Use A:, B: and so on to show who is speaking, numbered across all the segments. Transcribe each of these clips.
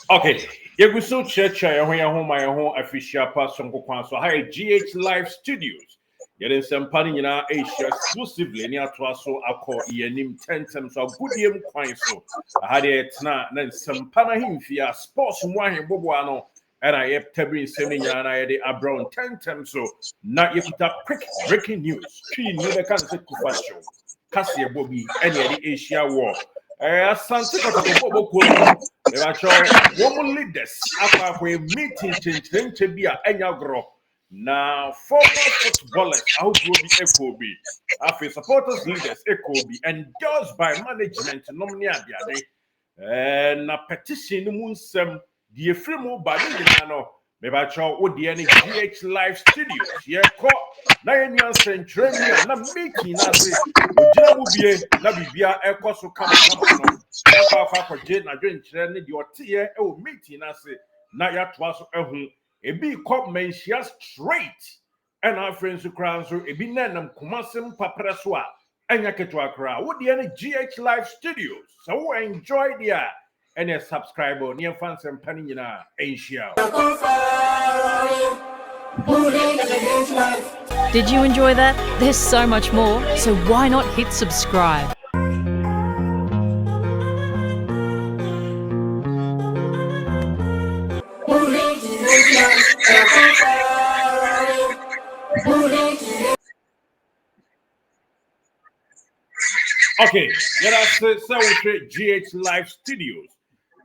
A: Okay, you so check your home official person so hi GH Live Studios. Yet some panning in our Asia exclusively near to us so I call Ianim 10 times so good yam quine so I had it now then some panahim via sports wine bobuano and I have tabin sending and I had a brown 10 times so not yet quick breaking news. Tree never can say Kufasho Cassia Bobby any of the Asia war. Asante Kotoko Opoku woman leaders after we meeting to be a Enyagro. Now, former footballers out will be Ekobi. After supporters leaders Ekobi endorsed by management nominee and a petition Munsem the Fremo Badinano. Maybe child would the any GH Live Studios. Yeah, caught 9 years and training and not meeting us. Ujabubie, Nabibia, Ecoso come. For Jane, I drink training your tea, oh, meeting us. Naya twas a big cop man, she has straight. And our friends who crown so a binanam kumasim papraswa. And Yaketwa crowd. Would the any GH Live Studios? So enjoy the and a subscriber near fans and panina Asia.
B: Did you enjoy that? There's so much more, so why not hit subscribe?
A: Okay, let us say GH Live Studios.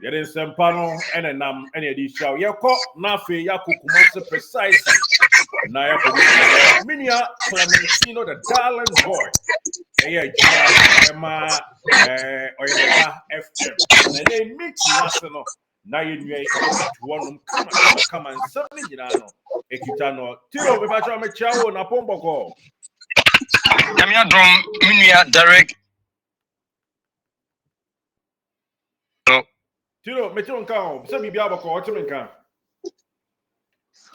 A: There is some panel and any of these show. You call Nafi Yakukumasa precisely. Naya Minia Clementino, the darling boy. Emma FM. And they meet national. Now you one come and something you know. Ekitano. Tiro, we match on my chow on a pombo.
C: Yamia drum Minia direct.
A: Tiro, Metron Cow, some be able to Otiminka.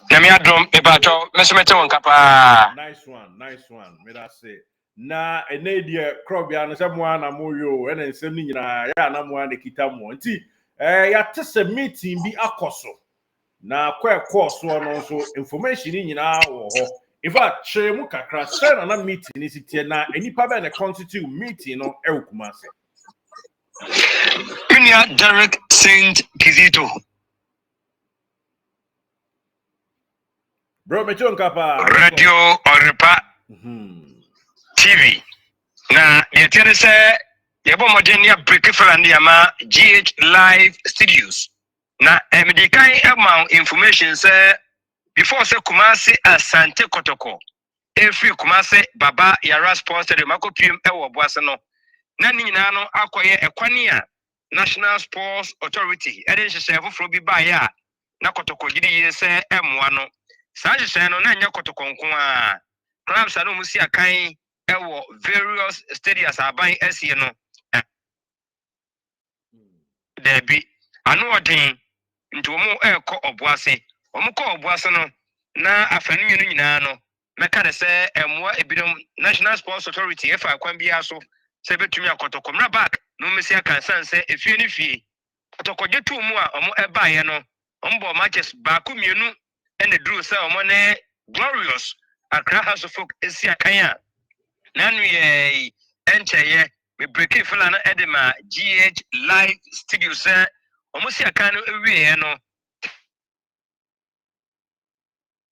C: Yamia drum Ebacho, Mesmeton Capa.
A: Nice one, may I say. Na a nadia Crobian, someone amoyo, and then sending ya one the Kitamo. Ya test a meeting be a coso. Na quite course one also information in our if I Chemuka crash and a meeting is it now any papa and a constitute meeting on Elkumase.
C: Minia direct Saint Kizito.
A: Bro, Mechon Kappa.
C: Radio Oripa TV. Na yetene se yebo modenia break Frandiama GH Live Studios. Na emedikai amount information say before say Kumasi Asante Kotoko. Every Kumasi Baba Yara sponsored the Makopim Ewo Boasano. Na nyina no akoye ekwani a National Sports Authority eden hyehyefo fro bi ba ya na Kotoko gidi yese emwa no saa hyehyɛ no na nya Kotoko nko a clubs anu musi akan ewo various stadiums aban asie no debi anu odin ntomo ekɔ Obuase omukɔ Obuase no na afanu nyinu nyina no meka de sɛ emwa ebinom National Sports Authority efa kwan bia so sɛ betumi Kotoko mra back no mesi aka sanse efie ni fie Kotoko jetu mu a omo ebaye no ombo matches baako mienu ene dru sɛ omo ne Glorious Accra House of Folk esi akan a nanu ye encheye me break fela na edema GH Live Studio sɛ omo si akan no ewie no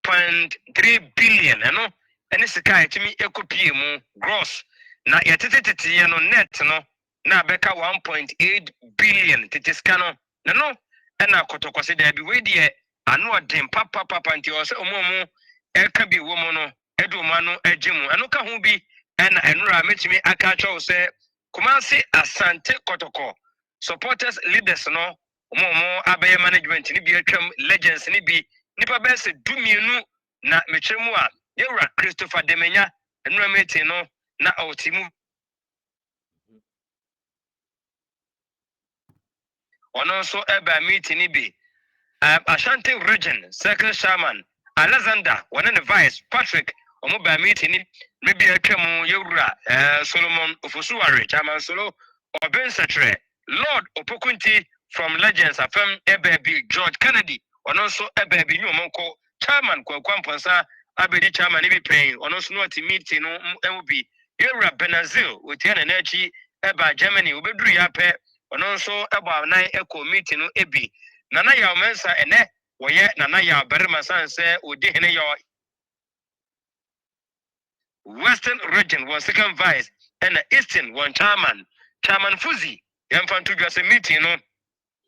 C: 0.3 billion no ene sika etimi ekopie mu gross na yetetetete ye no net no na beka 1.8 billion tetiska no no ena Kotoko se da bi we de anu odin papa nti o se omomo eka bi wo mo no eduma no agimu anu ka ho bi ena enura metimi aka cho se Kumasi Asante Kotoko supporters leaders no omomo abaye management ni bi atwam legends ni bi nipa be se dumienu na mechemu a yewura Christopher Demenya enura meeting no na otimu ono so eba meeting ni bi Ashanti region circle chairman Alexander one and vice Patrick omo ba meeting ni maybe atwam yewura Solomon Ofosuware chairman solo Obensetre Lord Opoku Opoku from Legends FM baby George Kennedy and also baby new monko chairman Kwamponsa abedi chairman be paying on also not meeting no be era Benazil with an energy about Germany ubedru yape and also about 9 echo meeting no ebi nana ya mensa ene woye nana ya berima sanse odi hene yo Western region was second vice and the Eastern one chairman Fuzi yamfantu dwase meeting no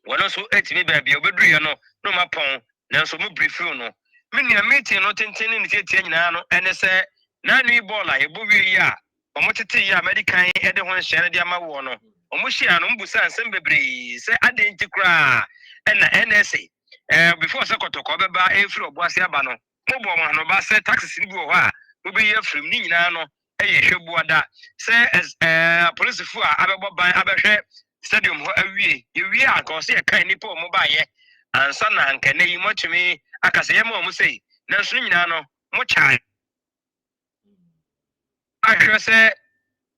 C: one also etimi baby obedru ya no mapon nanso mu briefing no menia meeting no tentene ne tie nyina no ene se na nui bola ebo wi ya omotete ya American e de ho nhye de ama wo no omohia no mbusa ansem bebre se adenti kra na NSA before se Kotoko beba efiri oboase aba no mobo mo no ba se taxes ni bi wo ha obi ye frim ni nyina no eye hwebuada se police fu a abebo ban abehwe stadium ho awie yewie a ko se e kan nipa o mo ba ye ansa na nkene yi motumi akase ye mo sei na nso nyina no mo chan ahwe se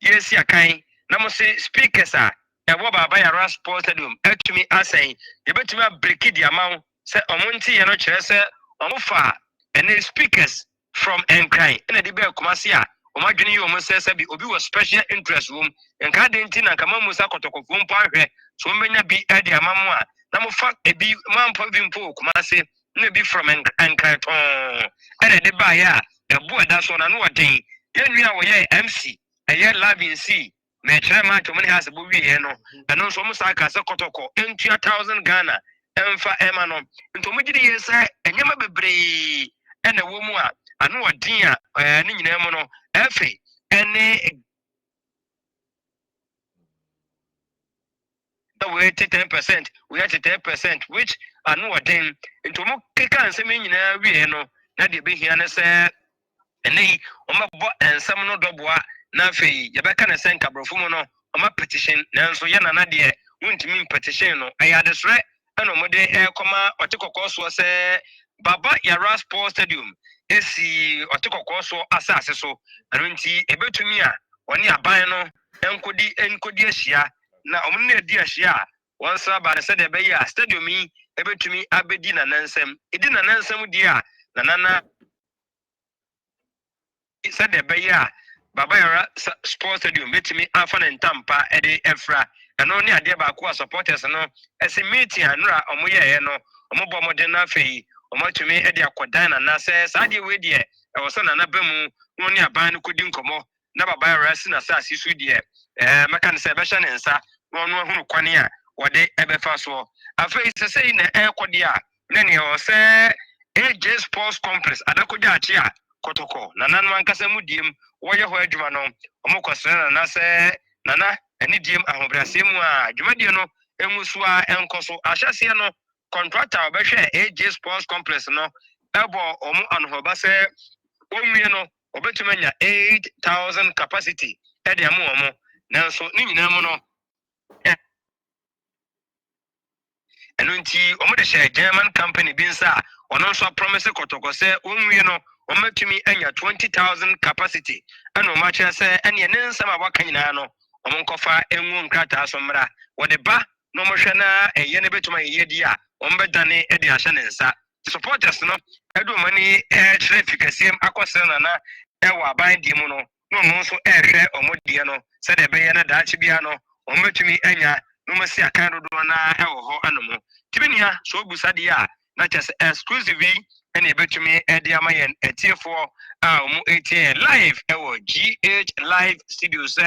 C: yesi akan na mo se speakers a ewo baba ya Sport Stadium atumi asen ye betumi break di amaw se omonti ye no kire se omofa ene speakers from Enkran ene de be Kumasi a omadwene yi omo se bi obi was special interest room enka de nti na kama musa Kotoko mpo ahwe so mbenya bi ade amamu a na mo fa ebi mampo bi mpo Kumasi na bi from Enkran ton ene de ba ya ebu eda so na no odin ye nua wo ye MC eye Lavin C me chairman to money has bo wi ye no eno so mo sa ka se Kotoko entua 1000 Ghana emfa ema no nto mo gidi ye se enyema bebre ene wo mu a anu odin a ni nyina mu no efe ene we 10%, we had 10%, which anu odin nto mo keka nsem nyina wi no na de be hia ne se ene o mabo ensem no doboa na fe yebeka ne sen kabrofo mu no o ma petition nanso ye nana de wuntimi petition no ayadesre ana mo de koma Otekoko so se baba yara Sport Stadium esi Otekoko so asase so anunti ebetumi a oni aban no enkodi ahia na omno na di ahia wonsa ba se de be ya stadium yi ebetumi abedi na nansem edi na nansem di a nana said the Baya Baba Sports Stadium betimi afa na ntampa ede efra and only ade ba ko supporters no ese meeting anura omoye no omobo modern na fei omotumi ede akodan na se sade we de e wo so na bamu woni aban no kodi nkomo na Baba rasi na sa sisu de meka ne se be hye ne nsa wonu hunu kwane a wode ebefa so afei se sei na ekode a na ne o se AJ Sports Complex adakoja achi a Kotoko na nanu ankasa mu diem woye ho adwuma no omokosere na se nana eni diem ahobrase mu a dwumadie no enwusu a enkoso ahyase no contractor obehwe AJ Sports Complex no ebo omu anhoba se onwie no obetumanya 8000 capacity ede amu omo nanso ni nyina mu no enunti omo de share German company binsa ono nso promise Kotoko se onwie no omatumi anya 20,000 capacity ana o ma kire se ene ne nsam abaka nyina no omonkofa enwu nkrata so mra wode ba no mohwe na eye ne betuma yedi a ombedane ede ahye ne nsa supporters no edo mani trafficasiem akosere na ewa ban di mu no no nso ehwe omodie no se de be ye na daachi bia no omatumi anya no masi akan dodo na ewo ho anomo tibinia so busade a na just exclusively and ebetumi edi amayen etiefo a omu etie live ewo GH live studios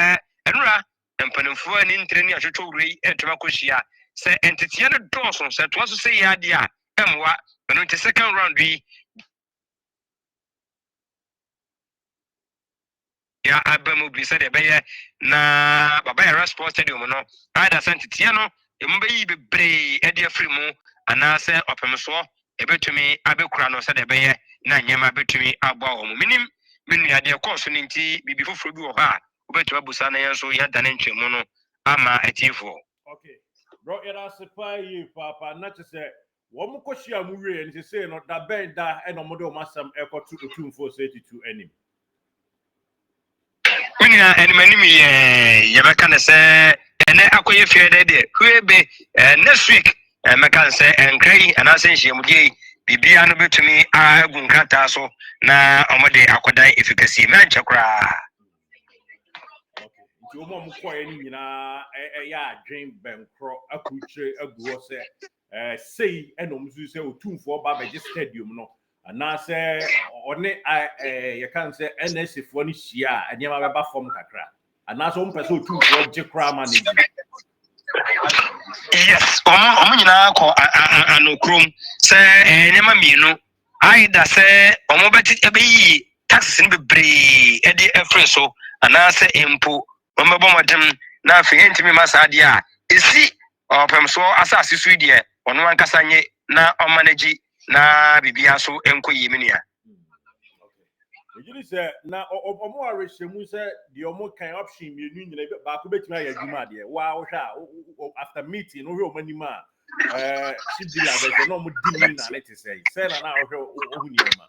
C: enura empanimfo ani ntreni atwetwo wurei etuma kohia se entity no donso se to so se yade a emwa no nti second round wi ya abamu bi se de beye na Baba Yara Sport Stadium no ada entity no embeyi bebre edi afrimu anase opemso ebetumi abekura no se de beye na nyema betumi agba wo minim menua de course no nti bibi foforo bi wo ha obetumi abusa na yenso ya dane ntwemu no ama atifo.
A: Okay bro era sepai papa na chese wo mu kohia mu wie nti say no da ben da e no mo de o masam ekotu otumfo so 82 anim
C: menua enimani mi ye beka ne se ene akoye fie de hwe be next week meka say enkrai anase nhyiamudie bibia no betumi agu nkrata so na omode akodan efficacy menche kra.
A: Okay. Nti omo mkoye ni nyina ya adwen benkro akuche aguo se sei enom su se otumfo ba be stadium no na se one ye kan se NSC fo ni hia anyama be ba form kakra ana so mpese otumfo je kra ma na di.
C: Yes, omo nyina ko anokrom se nyama mienu aida se omo beti ebeyi taxes ni bebre e de efre so ana se empo omo bo modem na afi entimi masade a esi opem so asase su die ono ankasa nye na omanage na bibia so enko yiminia.
A: Ejiri se na omo arehemu se the omo kan option mienu nyina ba ko betimi ayadwuma de wa wo hwa after meeting no hwe omanima shibila be no mo dimi na let say na na hwe ohuniema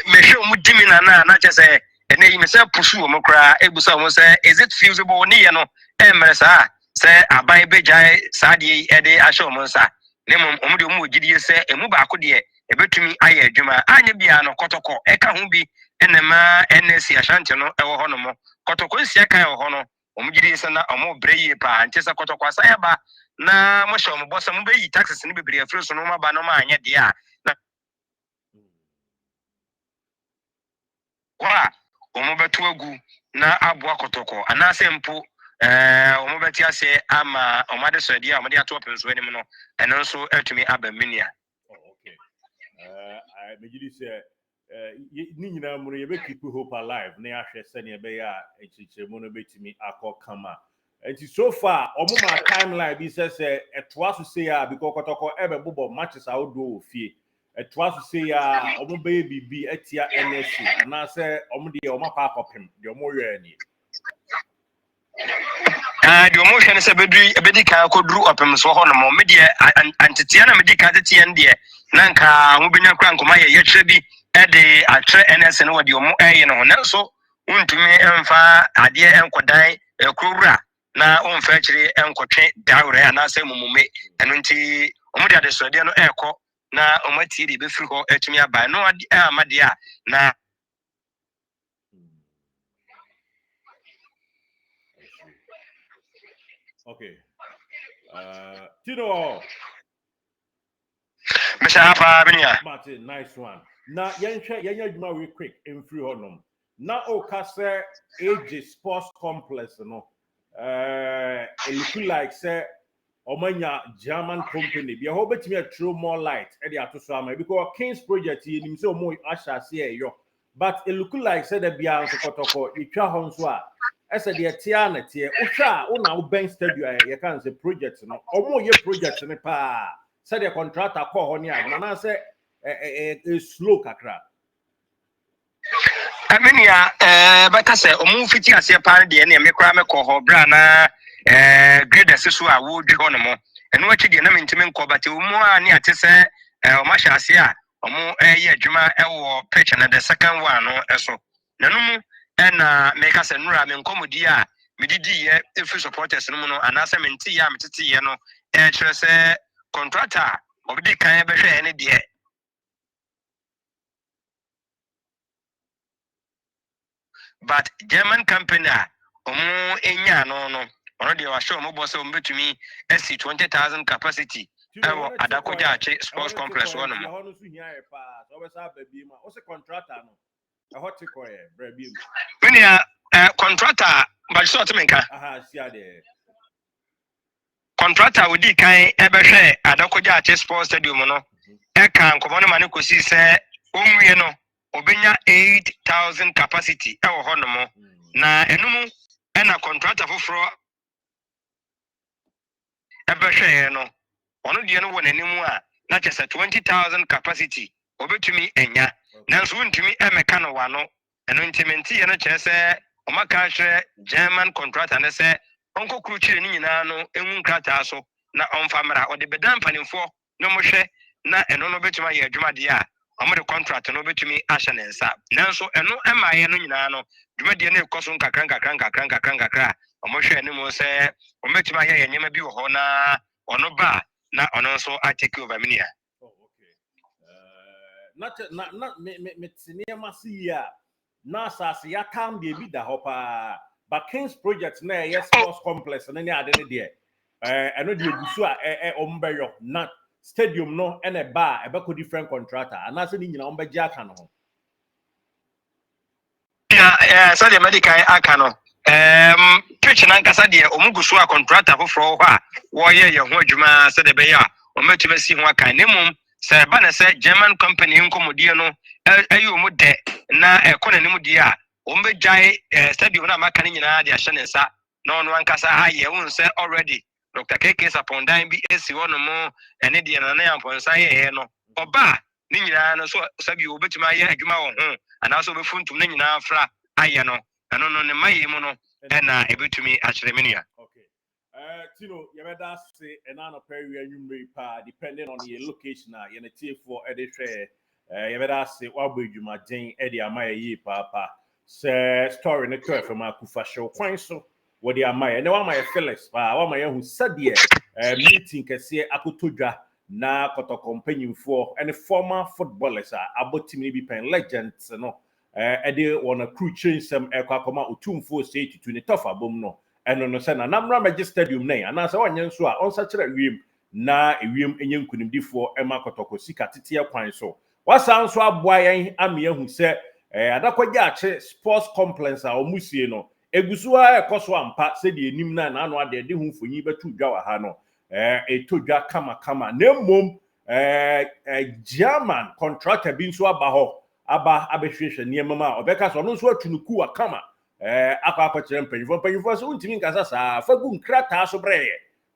C: me hwe mu dimi na chese ene yi me se pusu omo kra ebusa omo se is it feasible ni ye no emre sa se aban bejai sadie e de ahwe omo nsa ne omo de omo gidie se emu ba ko de ebetumi aye adwuma anya bia no Kotoko eka ho bi enema NSC Ashanti no ewo ho no mo Kotoko nsia kan ewo ho no omugiri se na omo breye pa nche se Kotoko asaya ba na mo hye omo bosa mo beyi taxes ni bebre afiri so no ma ba no ma anya de a na kwa omo betu agu na aboa Kotoko anase mpo omo beti ase ama omo de so de a omo de ato penso anim no eno nso atumi aba minia.
A: Okay. I begin say ni nyina mu ye be keep hope alive na ahwe se ne be ya echiche mu no betimi akọ kama. Enti so far omo ma timeline bi say etoa so say ya because Kotoko ebe bobo matches a odo ofie. Etoa so say ya omo be bibi etia NSC na say omo de omo pa akopem de omo hwe ani.
C: The emotion se bedri kan kodru opem so ho no mo me de antetia na me di kan tetie ndie na nka ho benya kra nkoma ye hwe bi e de atre NS no wode omo eye no nanso untumi emfa ade enkodan ekrowura na onfa kire enkotwe dawre anase mumume eno nti omo de ade so de no ekọ na omo tie de be firi ho etumi aba no amade a na
A: Okay. Tino. Martin, nice one. Now, yanya real quick in free honum. Now, Okase AJ Sports Complex, no. It look like say Omanya German company. Be a whole bit me a throw more light at the Atosama because King's project in so more Asha see yo. But it look like say the Bian Kotoko, you try Honswa. I said the Tiana Tia, Usha, Una Ben Studio, you can say projects, no, or more your projects in a pa. Said the contractor call on ya, and I say a slow kakra.
C: I mean, but I say, fiti as a party, and me cry me call her brana, great as I would be on more. And what you did, I mean to me, but you more near to say, Masha Sia, or more a year, Juma, or pitch and the second one, or so. No, and make us a ramen commodia, Mididi, if you supporters, no, and as I mean, tea, I'm to tea, no, and say, contractor, or the kind of any dear. But German company, enya no. Already I show mo boss to me SC 20,000 capacity. Adakoja sports complex one mo. When you contractor, but sort me ka. Contractor we di kan ebehwe Adakoja sports stadium no. E kan ko no mane ko si se onwie no obenya 8,000 capacity e wo hono mo na enum e na contractor foforo ebehwe no ono de no won anim a na chese 20,000 capacity obetumi enya na so ntumi emeka no wa no eno ntimenti ye no chese o maka hwe German contractor ne se onko kruchire ni nyina no enwu nkrata so na onfamra o de bedan panimfo no mo hwe na eno no betuma ye adwuma de a ɔmo de contract no betumi ahyɛ ne nsa nanso ɛno ɛma yɛ no nyinaa no dwumadie no ekɔ so nkakra ɔmo hwɛ ne mu sɛ ɔmo betumi ayɛ yɛ nneɛma bi wɔ hɔ na ɔno ba na ɔno nso atake over minia.
A: Na me nneɛma si ya na asase ya tam de bi da hɔ paa but Kings project na ɛyɛ sports complex na ne ade ne deɛ ɛno de egusu a ɔmo bɛyɔ na stadium no ɛna ba ɛbɛkɔ different contractor anaasɛ ne nyina ɔmo bɛgye aka no ho.
C: So the medical aka no pitch na nkasa deɛ ɔmo gu so a contractor foforɔ hɔ a wɔyɛ yɛ ho adwuma sɛ de bɛyɛ a ɔmo atumi si ho aka ne mom sɛ ba na sɛ German company nkɔmɔdie no ɛyɛ ɔmo dɛ na ɛkɔ n'anim die a ɔmo bɛgyae stadium na amaka ne nyinaa de ahyɛ ne nsa na ɔno ankasa ayɛ wɔn sɛ already Dr. KK Sapondan bi esi hɔ no mo ɛne deɛ na yɛ mpɔnsa yɛ no ɔba ne nyinaa no so sɛbi obetumi ayɛ adwuma wɔ ho anaasɛ obefuntum ne nyinaa fra ayɛ no ɛno no ne mayɛ mu no ɛna ebetumi akyerɛ me nua.
A: Okay. Tino, yɛbɛda ase ɛna no pɛwi anwummerɛ pa depending on your location a yɛne tiefoɔ ɛde hwɛ yɛbɛda ase wabɔ adwumaden ɛde ama yɛ yie paapa sɛ story ne kɔ fam akufa hyew kwan so wɔde ama yɛ ne wama yɛ Felix paa wama yɛ hu sɛdeɛ meeting kɛseɛ akotodwa na Kotoko mpanyimfoɔ ɛne former footballers a abɔ team ne bi pen legends no ɛde wɔn crew change some ɛkɔ akɔma otumfoɔ say tutu ne tough abom no ɛno no sɛ na namra magic stadium nan anaasɛ wɔnyɛ nso a ɔnsa kyerɛ wiem na ewiem enye nkunimdifoɔ ɛma Kotoko sika teteɛ kwan so wasa nso aboa yɛn ama yɛhu sɛ adakɔgye akye sports complex a ɔmusie no egusu a ɛkɔ so ampa sɛ de enim na ano ade de ho mfonyi bɛtu dwa wɔ ha no etodwa kama na mmom German contractor bi nso aba hɔ aba abɛhwehwɛ nneɛma ma ɔbɛka so ɔno nso atu no ku akama akɔkyerɛ mpanyinfoɔ so ntimi nkasa saa fa gu nkrataa so brɛɛ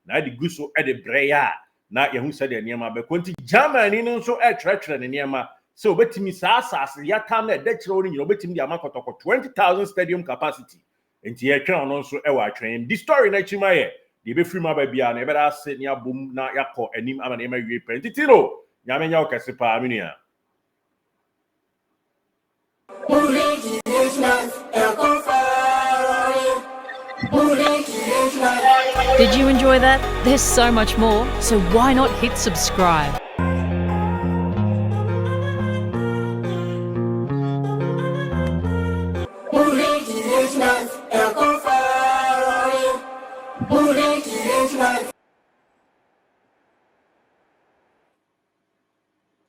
A: na de gu so de brɛɛ a na yɛhu sɛ de nneɛma bɛkɔ nti Germany no nso ɛtwerɛtwerɛ ne nneɛma sɛ obetimi saa asase yatam na ɛda kyerɛ wɔn nyina obetimi de ama Kotoko 20,000 stadium capacity nti yɛtwɛn ɔno nso ɛwɔ atwɛn di story na chima yɛ de bɛfiri ma ba bia na ɛbɛda ase ne abom na yakɔ anim ama nneɛma wie pɛ nti tino nyame nya wo kɛse paa me nua.
B: Did you enjoy that? There's so much more, so why not hit subscribe?